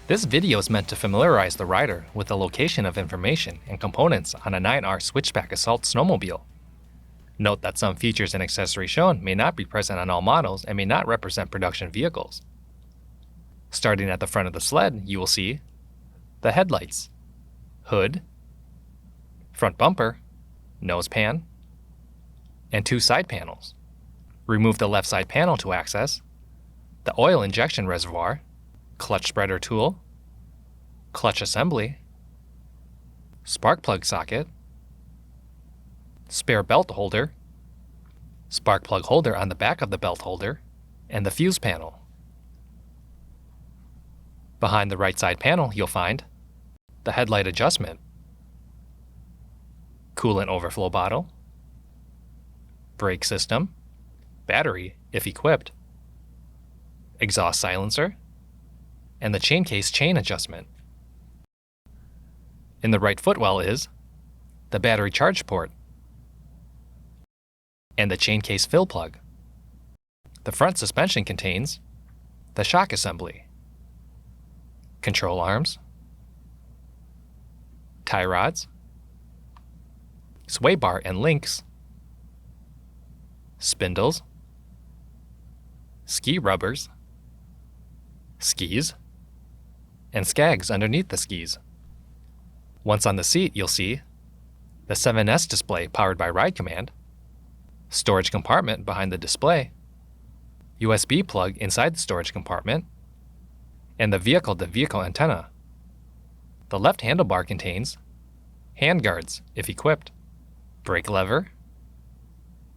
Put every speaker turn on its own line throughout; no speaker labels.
This video is meant to familiarize the rider with the location of information and components on a 9R Switchback Assault snowmobile. Note that some features and accessories shown may not be present on all models and may not represent production vehicles. Starting at the front of the sled, you will see the headlights, hood, front bumper, nose pan, and 2 side panels. Remove the left side panel to access the oil injection reservoir, clutch spreader tool, clutch assembly, spark plug socket, spare belt holder, spark plug holder on the back of the belt holder, and the fuse panel. Behind the right side panel, you'll find the headlight adjustment, coolant overflow bottle, brake system, battery if equipped, exhaust silencer, and the chain case chain adjustment. In the right footwell is the battery charge port and the chain case fill plug. The front suspension contains the shock assembly, control arms, tie rods, sway bar and links, spindles, ski rubbers, skis, and skags underneath the skis. Once on the seat, you'll see the 7S display powered by Ride Command, storage compartment behind the display, USB plug inside the storage compartment, and the vehicle-to-vehicle antenna. The left handlebar contains handguards if equipped, brake lever,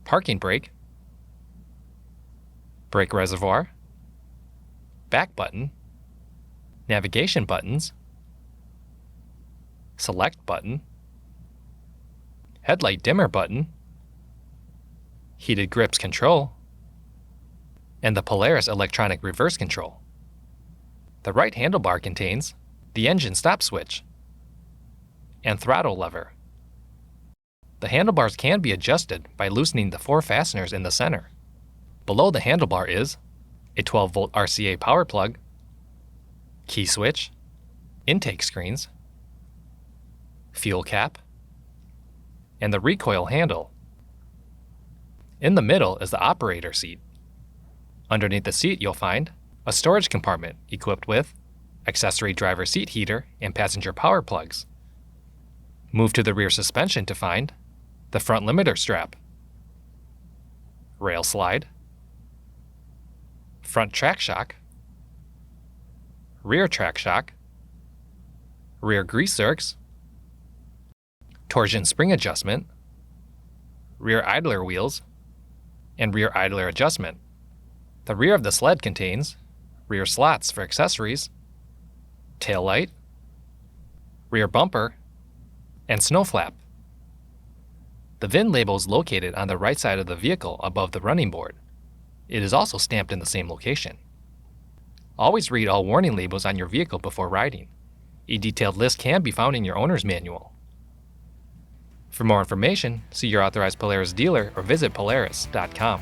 parking brake, brake reservoir, back button, navigation buttons, select button, headlight dimmer button, heated grips control, and the Polaris electronic reverse control. The right handlebar contains the engine stop switch and throttle lever. The handlebars can be adjusted by loosening the 4 fasteners in the center. Below the handlebar is a 12-volt RCA power plug, key switch, intake screens, fuel cap, and the recoil handle. In the middle is the operator seat. Underneath the seat, you'll find a storage compartment equipped with accessory driver seat heater and passenger power plugs. Move to the rear suspension to find the front limiter strap, rail slide, front track shock, rear track shock, rear grease zerks, torsion spring adjustment, rear idler wheels, and rear idler adjustment. The rear of the sled contains rear slots for accessories, tail light, rear bumper, and snow flap. The VIN label is located on the right side of the vehicle above the running board. It is also stamped in the same location. Always read all warning labels on your vehicle before riding. A detailed list can be found in your owner's manual. For more information, see your authorized Polaris dealer or visit Polaris.com.